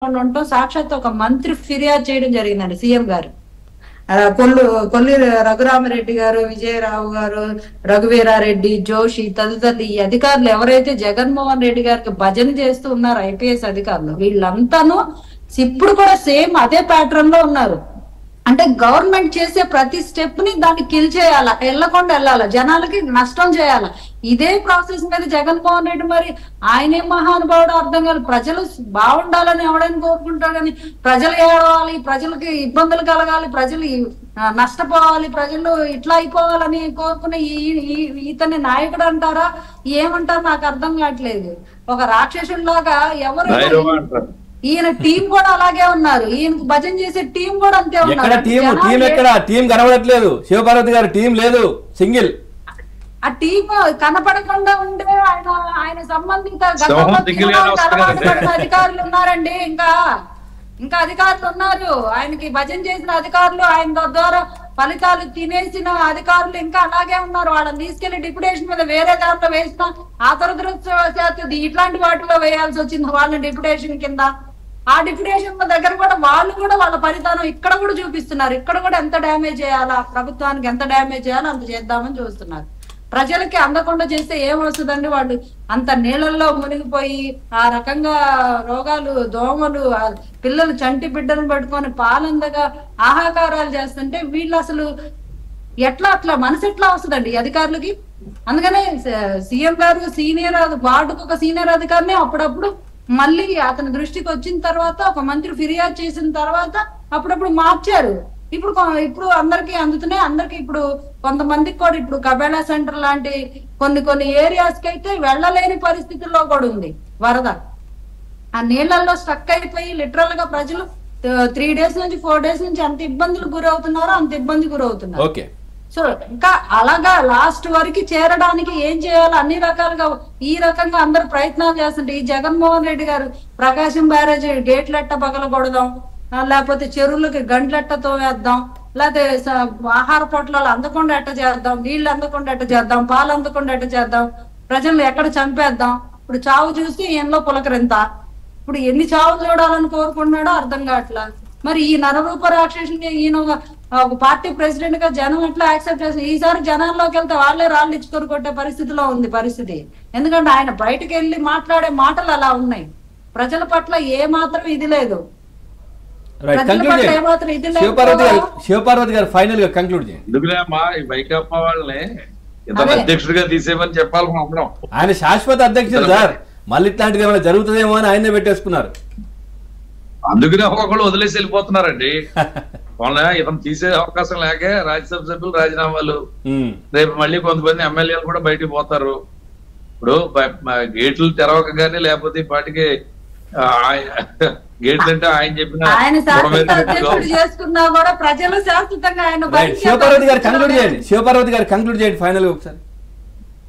ఉండటం సాక్షాత్ ఒక మంత్రి ఫిర్యాదు చేయడం జరిగిందండి సీఎం గారు. కొల్లి రఘురామరెడ్డి గారు, విజయరావు గారు, రఘువీరారెడ్డి, జోషి తదితరులు ఈ అధికారులు ఎవరైతే జగన్మోహన్ రెడ్డి గారికి భజన చేస్తూ ఉన్నారు ఐపీఎస్ అధికారులు, వీళ్ళంతాను ఇప్పుడు కూడా సేమ్ అదే ప్యాటర్న్ లో ఉన్నారు. అంటే గవర్నమెంట్ చేసే ప్రతి స్టెప్ ని దాన్ని కిల్ చేయాలా, వెళ్ళకుండా వెళ్ళాలా, జనాలకి నష్టం చేయాలా. ఇదే ప్రాసెస్ మీద జగన్మోహన్ రెడ్డి మరి ఆయనే మహానుభావుడు అర్థం కాదు. ప్రజలు బాగుండాలని ఎవడైనా కోరుకుంటాడు కానీ ప్రజలు ఏడవాలి, ప్రజలకి ఇబ్బందులు కలగాలి, ప్రజలు నష్టపోవాలి, ప్రజలు ఇట్లా అయిపోవాలని కోరుకునే ఇతని నాయకుడు అంటారా ఏమంటారు నాకు అర్థం కావట్లేదు. ఒక రాక్షసుడిలాగా ఎవరు ఈయన టీం కూడా అలాగే ఉన్నారు, ఈయనకు భజన చేసే టీం కూడా అంతే ఉన్నారు. టీం కనబడట్లేదు, శివపార్వతి గారు టీం లేదు, సింగిల్ ఆ టీం కనపడకుండా ఉండే ఆయన సంబంధిత అధికారులు ఉన్నారండి. ఇంకా అధికారులు ఉన్నారు, ఆయనకి భజన చేసిన అధికారులు, ఆయన ద్వారా ఫలితాలు తినేసిన అధికారులు ఇంకా అలాగే ఉన్నారు. వాళ్ళని తీసుకెళ్లి డిప్యుటేషన్ మీద వేరే దాంట్లో వేసిన ఆ దురదృష్టవశాత్తు ఇట్లాంటి వాటిలో వేయాల్సి వచ్చింది వాళ్ళని డిప్యుటేషన్ కింద. ఆ డిప్యుటేషన్ దగ్గర కూడా వాళ్ళు కూడా వాళ్ళ ఫలితానం ఇక్కడ కూడా చూపిస్తున్నారు. ఇక్కడ కూడా ఎంత డ్యామేజ్ చేయాలా, ప్రభుత్వానికి ఎంత డ్యామేజ్ చేయాలో అంత చేద్దామని చూస్తున్నారు. ప్రజలకి అందకుండా చేస్తే ఏమొస్తుందండి? వాళ్ళు అంత నీళ్ళల్లో మునిగిపోయి ఆ రకంగా రోగాలు, దోమలు, పిల్లలు చంటి బిడ్డను పట్టుకొని పాలందగా ఆహాకారాలు చేస్తుంటే వీళ్ళు అసలు అట్లా మనసు ఎట్లా వస్తుందండి అధికారులకి? అందుకనే సీఎం గారు సీనియర్ వార్డుకు ఒక సీనియర్ అధికారిని అప్పుడప్పుడు మళ్ళీ అతని దృష్టికి వచ్చిన తర్వాత ఒక మంత్రి ఫిర్యాదు చేసిన తర్వాత అప్పుడప్పుడు మార్చారు. ఇప్పుడు అందరికి అందుతున్నాయి. అందరికి ఇప్పుడు కొంతమందికి కూడా ఇప్పుడు కబేళా సెంటర్ లాంటి కొన్ని ఏరియాస్ కి అయితే వెళ్ళలేని పరిస్థితుల్లో కూడా ఉంది వరద. ఆ నీళ్లలో స్ట్రక్ అయిపోయి లిటరల్ గా ప్రజలు 3 days నుంచి 4 days నుంచి అంత ఇబ్బందులు గురవుతున్నారో అంత ఇబ్బంది గురవుతున్నారు. సో ఇంకా అలాగా లాస్ట్ వరకు చేరడానికి ఏం చేయాలో అన్ని రకాలుగా ఈ రకంగా అందరు ప్రయత్నాలు చేస్తుంటే ఈ జగన్మోహన్ రెడ్డి గారు ప్రకాశం బ్యారేజ్ గేట్లెట్ట పగలగొడదాం, లేకపోతే చెరువులకి గండ్లెట్టతో వేద్దాం, లేకపోతే ఆహార పొట్లాలు అందకుండా ఎట్ట చేద్దాం, నీళ్లు అందకుండా ఎట్ట చేద్దాం, పాలు అందకుండా ఎట్ట చేద్దాం, ప్రజల్ని ఎక్కడ చంపేద్దాం. ఇప్పుడు చావు చూసి ఈయనలో పులకరింత. ఇప్పుడు ఎన్ని చావులు చూడాలని కోరుకుంటున్నాడో అర్థం కావట్లా. మరి ఈ నరరూప రాక్షసుని ఈయన ఒక పార్టీ ప్రెసిడెంట్ గా జనం ఎట్లా యాక్సెప్ట్ చేస్తారు? ఈసారి జనాల్లోకి వెళ్తే వాళ్ళే రాళ్ళు ఇచ్చుకొని కొట్టే పరిస్థితిలో ఉంది పరిస్థితి. ఎందుకంటే ఆయన బయటకు వెళ్ళి మాట్లాడే మాటలు అలా ఉన్నాయి. ప్రజల పట్ల ఏ మాత్రం ఇది లేదు. శివపార్వతి గారు ఫైనల్ గా కంక్లూడ్ చేయండి. వైకాపా వాళ్ళని అధ్యక్షుడిగా తీసేమని చెప్పాలి. ఆయన శాశ్వత అధ్యక్షుడు సార్, మళ్ళీ ఇట్లాంటిది ఏమైనా జరుగుతుందేమో అని ఆయనే పెట్టేసుకున్నారు. అందుకనే ఒకళ్ళు వదిలేసి వెళ్ళిపోతున్నారండి. వాళ్ళ ఇతను తీసే అవకాశం లేక రాజ్యసభ సభ్యులు రాజీనామాలు, రేపు మళ్ళీ కొంతమంది ఎమ్మెల్యేలు కూడా బయటికి పోతారు. ఇప్పుడు గేట్లు తెరవకగానే లేకపోతే పాటికి గేట్లు అంటే ఆయన చెప్పిన శివపార్వతి గారు కంక్లూడ్ చేయండి ఫైనల్ గా ఒకసారి.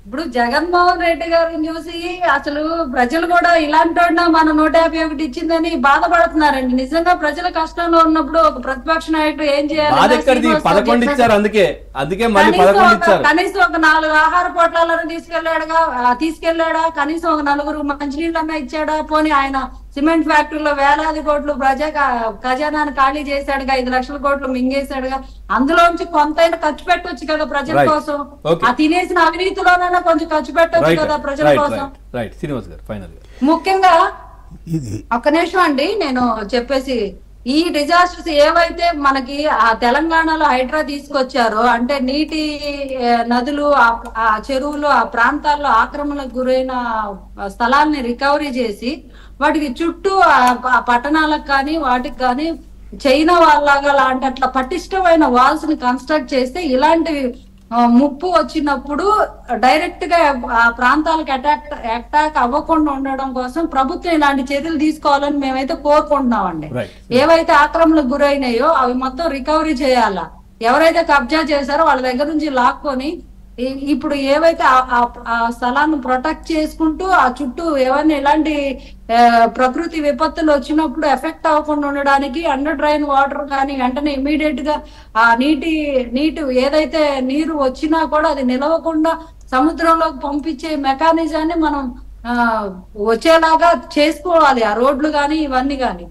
ఇప్పుడు జగన్మోహన్ రెడ్డి గారిని చూసి అసలు ప్రజలు కూడా ఇలాంటి మన 151 ఇచ్చిందని బాధపడుతున్నారండి. నిజంగా ప్రజల కష్టంలో ఉన్నప్పుడు ఒక ప్రతిపక్ష నాయకుడు ఏం చేయాలి? కనీసం ఒక 4 ఆహార పొట్లాలను తీసుకెళ్లాడా? కనీసం ఒక 4 మంచినీళ్ళన్నా ఇచ్చాడా? పోనీ ఆయన సిమెంట్ ఫ్యాక్టరీలో వేలాది కోట్లు ఖజానాన్ని ఖాళీ చేశాడుగా, 5 లక్షల కోట్లు మింగేశాడుగా. అందులోంచి కొంతైనా ఖర్చు పెట్టొచ్చు కదా ప్రజల కోసం. ఆ తినేసిన అవినీతిలోనైనా కొంచెం ఖర్చు పెట్టొచ్చు కదా ప్రజల కోసం. ముఖ్యంగా ఒక్క నిమిషం అండి నేను చెప్పేసి, ఈ డిజాస్టర్స్ ఏవైతే మనకి ఆ తెలంగాణలో హైడ్రా తీసుకొచ్చారో, అంటే నీటి నదులు, ఆ చెరువులు, ఆ ప్రాంతాల్లో ఆక్రమణకు గురైన స్థలాల్ని రికవరీ చేసి వాటికి చుట్టూ ఆ పట్టణాలకు కానీ వాటికి కానీ చైనా వాళ్ళలాగా లాంటి అట్లా పటిష్టమైన వాల్స్ ని కన్స్ట్రక్ట్ చేస్తే ఇలాంటి ముప్పు వచ్చినప్పుడు డైరెక్ట్ గా ఆ ప్రాంతాలకు అటాక్ అవ్వకుండా ఉండడం కోసం ప్రభుత్వం ఇలాంటి చర్యలు తీసుకోవాలని మేమైతే కోరుకుంటున్నామండి. ఏవైతే ఆక్రమణకు గురైనాయో అవి మొత్తం రికవరీ చేయాలా. ఎవరైతే కబ్జా చేశారో వాళ్ళ దగ్గర నుంచి లాక్కొని ఇప్పుడు ఏవైతే ఆ స్థలాన్ని ప్రొటెక్ట్ చేసుకుంటూ ఆ చుట్టూ ఏమైనా ఇలాంటి ప్రకృతి విపత్తులు వచ్చినప్పుడు ఎఫెక్ట్ అవ్వకుండా ఉండడానికి అండర్ డ్రైన్ వాటర్ కానీ వెంటనే ఇమీడియట్ గా ఆ నీటి ఏదైతే నీరు వచ్చినా కూడా అది నిలవకుండా సముద్రంలోకి పంపించే మెకానిజాన్ని మనం వచ్చేలాగా చేసుకోవాలి ఆ రోడ్లు గాని ఇవన్నీ గాని.